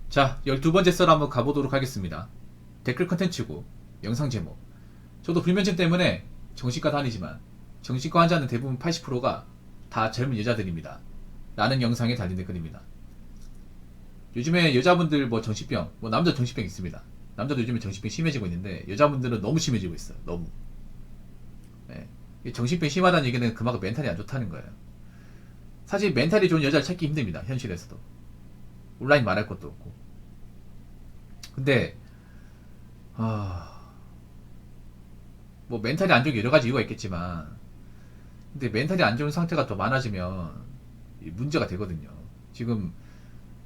자, 12번째 썰 한번 가보도록 하겠습니다. 댓글 컨텐츠고 영상 제목. 저도 불면증 때문에 정신과 다니지만 정신과 환자는 대부분 80%가 다 젊은 여자들입니다. 라는 영상에 달린 댓글입니다. 요즘에 여자분들 뭐 정신병, 뭐 남자 정신병 있습니다. 남자도 요즘에 정신병 심해지고 있는데 여자분들은 너무 심해지고 있어요. 너무. 네. 정신병 심하다는 얘기는 그만큼 멘탈이 안 좋다는 거예요. 사실 멘탈이 좋은 여자를 찾기 힘듭니다. 현실에서도. 온라인 말할 것도 없고. 근데 뭐 멘탈이 안 좋은 게 여러 가지 이유가 있겠지만, 근데 멘탈이 안 좋은 상태가 더 많아지면 문제가 되거든요. 지금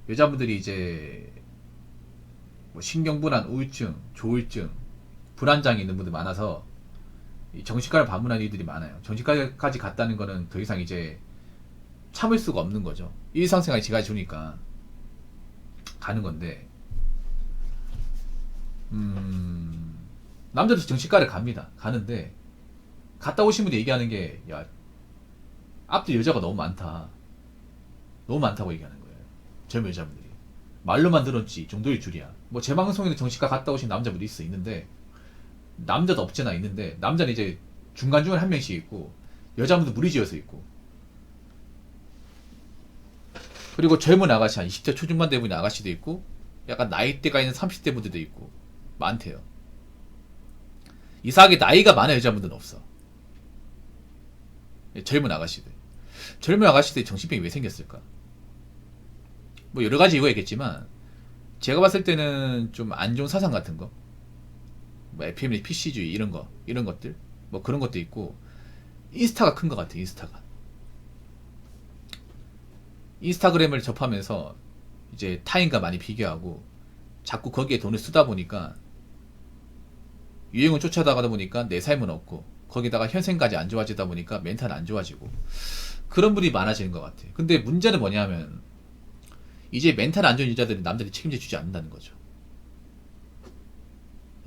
여자분들이 이제 뭐 신경불안, 우울증, 조울증, 불안장애 있는 분들 많아서 이 정신과를 방문하는 이들이 많아요. 정신과까지 갔다는 거는 더 이상 이제 참을 수가 없는 거죠. 일상생활이 지가 주니까 가는 건데, 남자도 정신과를 갑니다. 가는데 갔다 오신 분이 얘기하는 게, 야, 앞뒤 여자가 너무 많다. 너무 많다고 얘기하는 거예요. 젊은 여자분들이. 말로만 들었지 이 정도일 줄이야. 뭐 제 방송에도 정신과 갔다 오신 남자분이 있는데, 남자도 없지나 있는데, 남자는 이제 중간중간에 한 명씩 있고 여자분도 무리지어서 있고, 그리고 젊은 아가씨 한 20대 초중반 대부분 아가씨도 있고, 약간 나이대가 있는 30대 분들도 있고 많대요. 이상하게 나이가 많은 여자분들은 없어. 젊은 아가씨들. 젊은 아가씨들이 정신병이 왜 생겼을까? 뭐 여러 가지 이유가 있겠지만, 제가 봤을 때는 좀 안 좋은 사상 같은 거, 뭐 FM의 PC주의 이런 것들, 뭐 그런 것도 있고, 인스타가 큰 것 같아. 인스타그램을 접하면서 이제 타인과 많이 비교하고 자꾸 거기에 돈을 쓰다 보니까, 유행을 쫓아다가다 보니까 내 삶은 없고, 거기다가 현생까지 안 좋아지다 보니까 멘탈 안 좋아지고, 그런 분이 많아지는 것 같아. 근데 문제는 뭐냐면, 이제 멘탈 안 좋은 여자들은 남들이 책임져 주지 않는다는 거죠.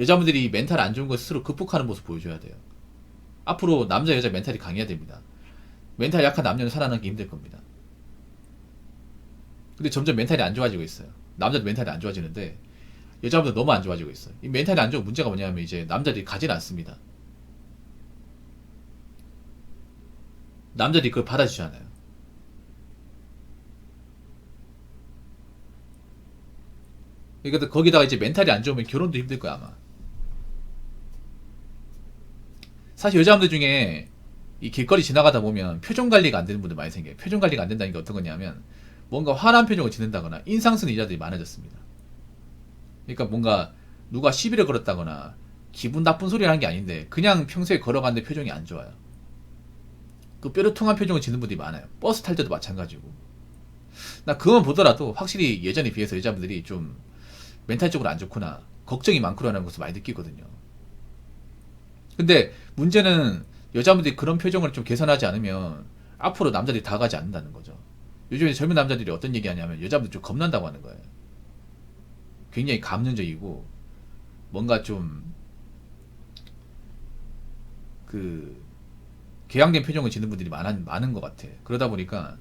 여자분들이 멘탈 안 좋은 걸 스스로 극복하는 모습 보여줘야 돼요. 앞으로 남자 여자 멘탈이 강해야 됩니다. 멘탈 약한 남녀는 살아남기 힘들 겁니다. 근데 점점 멘탈이 안 좋아지고 있어요. 남자도 멘탈이 안 좋아지는데 여자분들 너무 안 좋아지고 있어요. 이 멘탈이 안 좋은 문제가 뭐냐면, 이제 남자들이 가진 않습니다. 남자들이 그걸 받아주잖아요. 그러니까 거기다가 이제 멘탈이 안 좋으면 결혼도 힘들 거야 아마. 사실 여자분들 중에 이 길거리 지나가다 보면 표정 관리가 안 되는 분들 많이 생겨요. 표정 관리가 안 된다는 게 어떤 거냐면, 뭔가 화난 표정을 짓는다거나 인상 쓰는 여자들이 많아졌습니다. 그러니까 뭔가 누가 시비를 걸었다거나 기분 나쁜 소리를 하는 게 아닌데, 그냥 평소에 걸어가는데 표정이 안 좋아요. 그 뾰루통한 표정을 짓는 분들이 많아요. 버스 탈 때도 마찬가지고. 나 그건 보더라도 확실히 예전에 비해서 여자분들이 좀 멘탈적으로 안 좋구나, 걱정이 많구나라는 것을 많이 느끼거든요. 근데 문제는 여자분들이 그런 표정을 좀 개선하지 않으면 앞으로 남자들이 다가가지 않는다는 거죠. 요즘에 젊은 남자들이 어떤 얘기 하냐면, 여자분들 좀 겁난다고 하는 거예요. 굉장히 감정적이고, 뭔가 좀 그 궤양된 표정을 짓는 분들이 많은 것 같아. 그러다 보니까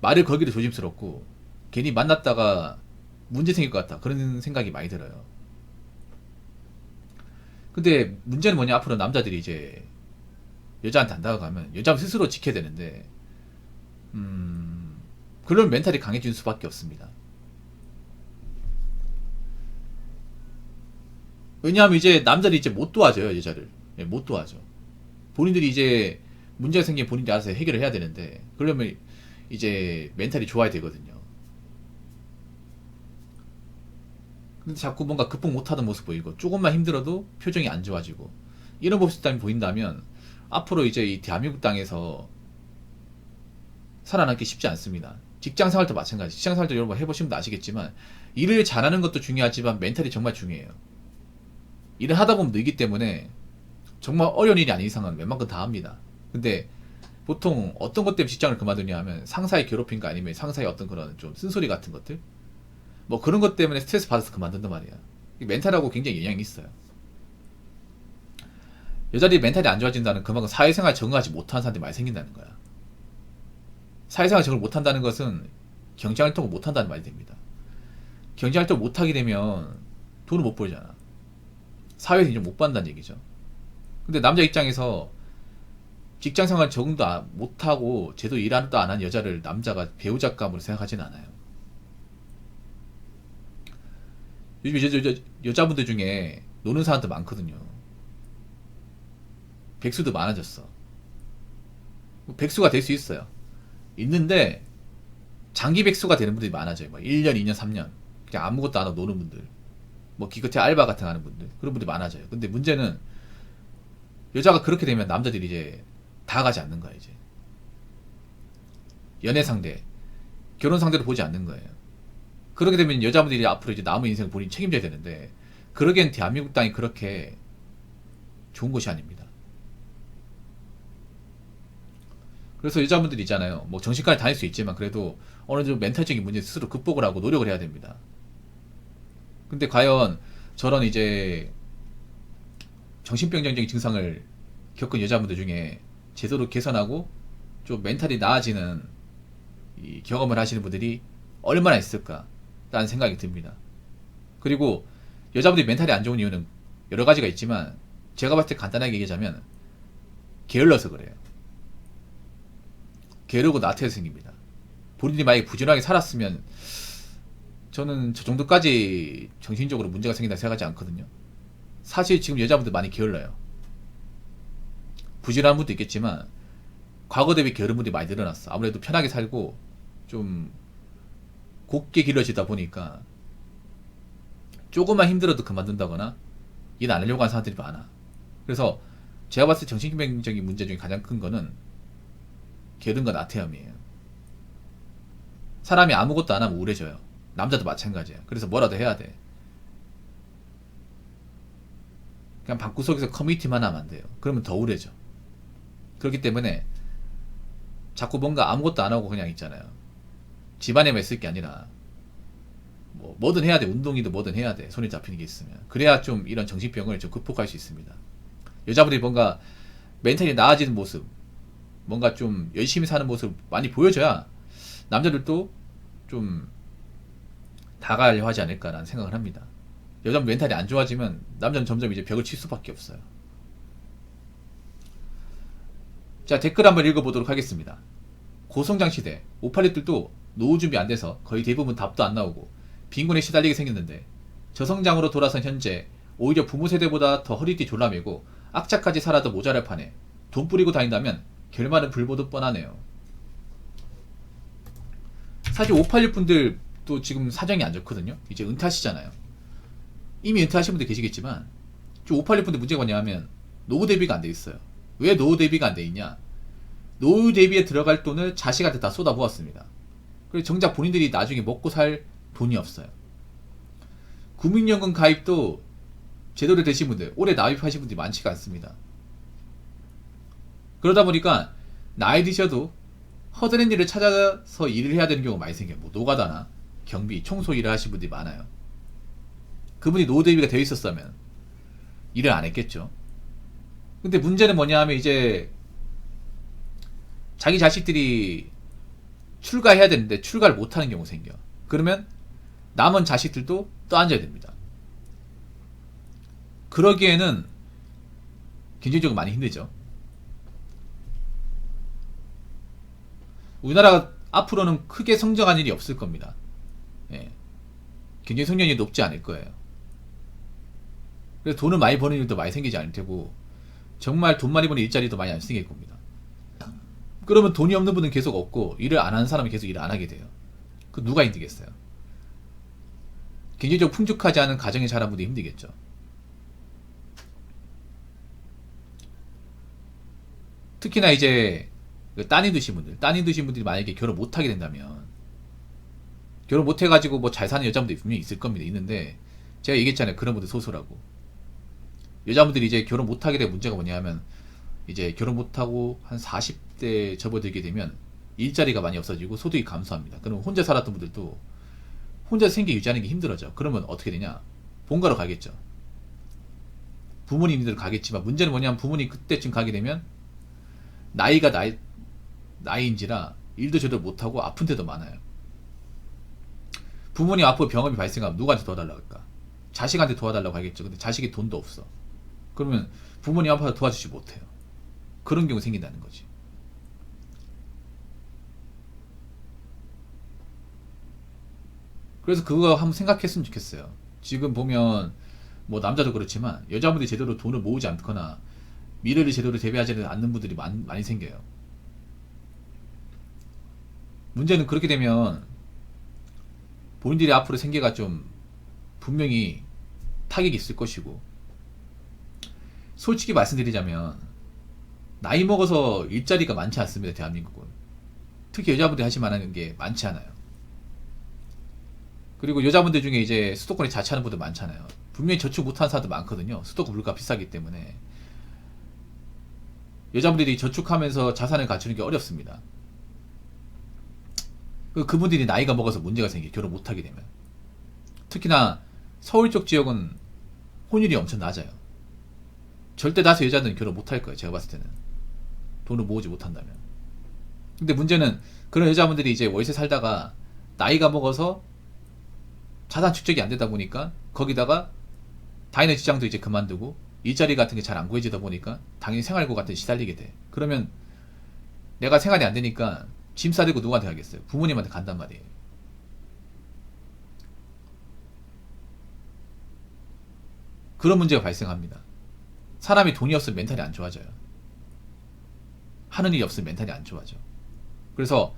말을 걸기도 조심스럽고, 괜히 만났다가 문제 생길 것 같다, 그런 생각이 많이 들어요. 근데 문제는 뭐냐, 앞으로 남자들이 이제 여자한테 안 다가가면 여자 스스로 지켜야 되는데, 그런 멘탈이 강해질 수밖에 없습니다. 왜냐하면 이제 남자들이 이제 못 도와줘요, 여자를. 예, 못 도와줘. 본인들이 이제 문제가 생기면 본인들이 알아서 해결을 해야 되는데, 그러려면 이제 멘탈이 좋아야 되거든요. 근데 자꾸 뭔가 극복 못하는 모습 보이고, 조금만 힘들어도 표정이 안 좋아지고, 이런 모습이 보인다면 앞으로 이제 이 대한민국 땅에서 살아남기 쉽지 않습니다. 직장 생활도 마찬가지. 직장 생활도 여러분 해보시면 아시겠지만, 일을 잘하는 것도 중요하지만 멘탈이 정말 중요해요. 일을 하다 보면 늘기 때문에 정말 어려운 일이 아닌 이상은 웬만큼 다 합니다. 근데 보통 어떤 것 때문에 직장을 그만두냐 하면, 상사의 괴롭힘과 아니면 상사의 어떤 그런 좀 쓴소리 같은 것들, 뭐 그런 것 때문에 스트레스 받아서 그만둔단 말이야. 멘탈하고 굉장히 영향이 있어요. 여자들이 멘탈이 안 좋아진다는, 그만큼 사회생활 적응하지 못하는 사람들이 많이 생긴다는 거야. 사회생활 적응을 못한다는 것은 경제활동을 못한다는 말이 됩니다. 경제활동 못하게 되면 돈을 못 벌잖아. 사회에서 인정 못 받는다는 얘기죠. 근데 남자 입장에서 직장생활 적응도 못하고 제대로 일도 안 한 여자를 남자가 배우자감으로 생각하지는 않아요. 요즘 여자분들 중에 노는 사람도 많거든요. 백수도 많아졌어. 백수가 될 수 있어요. 있는데 장기 백수가 되는 분들이 많아져요. 뭐 1년, 2년, 3년 그냥 아무것도 안 하고 노는 분들, 뭐 기껏해 알바 같은 거 하는 분들, 그런 분들이 많아져요. 근데 문제는 여자가 그렇게 되면 남자들이 이제 다 가지 않는 거야. 이제 연애 상대, 결혼 상대로 보지 않는 거예요. 그렇게 되면 여자분들이 앞으로 이제 남은 인생을 본인이 책임져야 되는데, 그러기엔 대한민국 땅이 그렇게 좋은 곳이 아닙니다. 그래서 여자분들이 있잖아요. 뭐 정신과에 다닐 수 있지만 그래도 어느 정도 멘탈적인 문제 스스로 극복을 하고 노력을 해야 됩니다. 근데 과연 저런 이제 정신병적인 증상을 겪은 여자분들 중에 제대로 개선하고 좀 멘탈이 나아지는 이 경험을 하시는 분들이 얼마나 있을까 라는 생각이 듭니다. 그리고 여자분들이 멘탈이 안 좋은 이유는 여러 가지가 있지만 제가 봤을 때 간단하게 얘기하자면 게을러서 그래요. 게으르고 나태해서 생깁니다. 본인이 만약에 부지런하게 살았으면 저는 저 정도까지 정신적으로 문제가 생긴다 생각하지 않거든요. 사실 지금 여자분들 많이 게을러요. 부지런한 분도 있겠지만 과거 대비 게으른 분들이 많이 늘어났어. 아무래도 편하게 살고 좀 곱게 길러지다 보니까 조금만 힘들어도 그만둔다거나 일 안 하려고 하는 사람들이 많아. 그래서 제가 봤을 때 정신병적인 문제 중에 가장 큰 거는 게으름과 나태함이에요. 사람이 아무것도 안 하면 우울해져요. 남자도 마찬가지야. 그래서 뭐라도 해야 돼. 그냥 방구석에서 커뮤니티만 하면 안 돼요. 그러면 더 우울해져. 그렇기 때문에 자꾸 뭔가 아무것도 안 하고 그냥 있잖아요. 집안에만 있을 게 아니라 뭐든 해야 돼. 운동이든 뭐든 해야 돼. 손에 잡히는 게 있으면. 그래야 좀 이런 정신병을 좀 극복할 수 있습니다. 여자분들이 뭔가 멘탈이 나아지는 모습, 뭔가 좀 열심히 사는 모습 많이 보여줘야 남자들도 좀 다가가려 하지 않을까라는 생각을 합니다. 여자분 멘탈이 안 좋아지면 남자는 점점 이제 벽을 칠 수밖에 없어요. 자, 댓글 한번 읽어보도록 하겠습니다. 고성장 시대 586들도 노후 준비 안 돼서 거의 대부분 답도 안 나오고 빈곤에 시달리게 생겼는데 저성장으로 돌아선 현재 오히려 부모 세대보다 더 허리띠 졸라매고 악착같이 살아도 모자랄 판에 돈 뿌리고 다닌다면 결말은 불보듯 뻔하네요. 사실 586분들도 지금 사정이 안 좋거든요. 이제 은퇴하시잖아요. 이미 은퇴하신 분들 계시겠지만 586분들 문제가 뭐냐면 노후 대비가 안 돼 있어요. 왜 노후 대비가 안 돼 있냐? 노후 대비에 들어갈 돈을 자식한테 다 쏟아부었습니다. 그래서 정작 본인들이 나중에 먹고 살 돈이 없어요. 국민연금 가입도 제대로 되신 분들, 오래 납입하신 분들이 많지가 않습니다. 그러다 보니까 나이 드셔도 허드렛 일을 찾아서 일을 해야 되는 경우가 많이 생겨요. 뭐 노가다나 경비, 청소 일을 하신 분들이 많아요. 그분이 노후 대비가 되어 있었다면 일을 안 했겠죠. 근데 문제는 뭐냐 하면 이제 자기 자식들이 출가해야 되는데 출가를 못하는 경우가 생겨. 그러면 남은 자식들도 떠앉아야 됩니다. 그러기에는 경제적으로 많이 힘들죠. 우리나라가 앞으로는 크게 성장할 일이 없을 겁니다. 예. 경제 성장률이 높지 않을 거예요. 그래서 돈을 많이 버는 일도 많이 생기지 않을 테고 정말 돈 많이 버는 일자리도 많이 안 생길 겁니다. 그러면 돈이 없는 분은 계속 없고 일을 안 하는 사람은 계속 일을 안 하게 돼요. 그 누가 힘들겠어요? 경제적으로 풍족하지 않은 가정에 자란 분들이 힘들겠죠. 특히나 이제 따님 두신 분들이 만약에 결혼 못하게 된다면 결혼 못해가지고 뭐 잘 사는 여자분들이 분명히 있을 겁니다. 있는데 제가 얘기했잖아요. 그런 분들 소수라고. 여자분들이 이제 결혼 못하게 된 문제가 뭐냐면 이제 결혼 못하고 한 40대 접어들게 되면 일자리가 많이 없어지고 소득이 감소합니다. 그럼 혼자 살았던 분들도 혼자 생계 유지하는 게 힘들어져. 그러면 어떻게 되냐? 본가로 가겠죠. 부모님들 가겠지만 문제는 뭐냐면 부모님 그때쯤 가게 되면 나이가 나이인지라 일도 제대로 못하고 아픈 데도 많아요. 부모님 앞으로 병험이 발생하면 누구한테 도와달라고 할까? 자식한테 도와달라고 하겠죠. 근데 자식이 돈도 없어. 그러면 부모님 앞에서 도와주지 못해요. 그런 경우 생긴다는 거지. 그래서 그거 한번 생각했으면 좋겠어요. 지금 보면 뭐 남자도 그렇지만 여자분들이 제대로 돈을 모으지 않거나 미래를 제대로 대비하지 않는 분들이 많이 생겨요. 문제는 그렇게 되면 본인들이 앞으로 생계가 좀 분명히 타격이 있을 것이고, 솔직히 말씀드리자면 나이 먹어서 일자리가 많지 않습니다. 대한민국은. 특히 여자분들이 하실 만한 게 많지 않아요. 그리고 여자분들 중에 이제 수도권에 자취하는 분들 많잖아요. 분명히 저축 못하는 사람도 많거든요. 수도권 물가 비싸기 때문에 여자분들이 저축하면서 자산을 갖추는 게 어렵습니다. 그분들이 나이가 먹어서 문제가 생겨, 결혼 못하게 되면. 특히나 서울 쪽 지역은 혼율이 엄청 낮아요. 절대 다수 여자들은 결혼 못할 거예요. 제가 봤을 때는. 돈을 모으지 못한다면. 근데 문제는 그런 여자분들이 이제 월세 살다가 나이가 먹어서 자산 축적이 안 되다 보니까 거기다가 다니는 직장도 이제 그만두고 일자리 같은 게 잘 안 구해지다 보니까 당연히 생활고 같은 데 시달리게 돼. 그러면 내가 생활이 안 되니까 짐 싸들고 누구한테 가겠어요? 부모님한테 간단 말이에요. 그런 문제가 발생합니다. 사람이 돈이 없으면 멘탈이 안 좋아져요. 하는 일이 없으면 멘탈이 안 좋아져. 그래서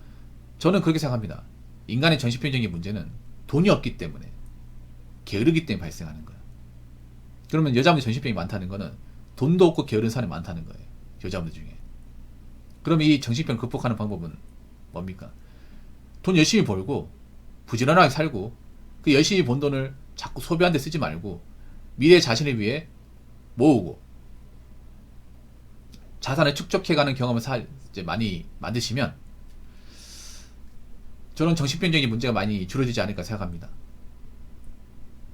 저는 그렇게 생각합니다. 인간의 정신병적인 문제는 돈이 없기 때문에, 게으르기 때문에 발생하는 거예요. 그러면 여자분들 정신병이 많다는 거는 돈도 없고 게으른 사람이 많다는 거예요. 여자분들 중에. 그럼 이 정신병을 극복하는 방법은 뭡니까? 돈 열심히 벌고 부지런하게 살고 그 열심히 번 돈을 자꾸 소비하는 데 쓰지 말고 미래 자신을 위해 모으고 자산을 축적해가는 경험을 이제 많이 만드시면 저는 정신병적인 문제가 많이 줄어들지 않을까 생각합니다.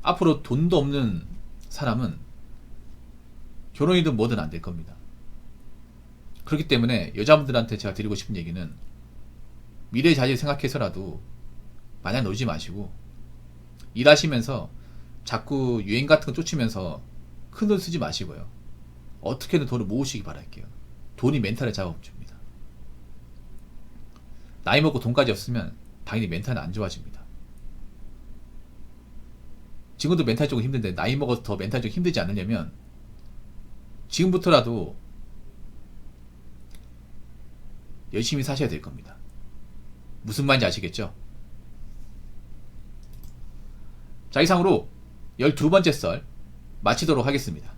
앞으로 돈도 없는 사람은 결혼이든 뭐든 안 될 겁니다. 그렇기 때문에 여자분들한테 제가 드리고 싶은 얘기는 미래 자질 생각해서라도 마냥 놀지 마시고 일하시면서 자꾸 유행 같은 거 쫓으면서 큰 돈 쓰지 마시고요. 어떻게든 돈을 모으시기 바랄게요. 돈이 멘탈을 잡아줍니다. 나이 먹고 돈까지 없으면 당연히 멘탈은 안 좋아집니다. 지금도 멘탈적으로 힘든데 나이 먹어서 더 멘탈적으로 힘들지 않으려면 지금부터라도 열심히 사셔야 될 겁니다. 무슨 말인지 아시겠죠? 자, 이상으로 12번째 썰 마치도록 하겠습니다.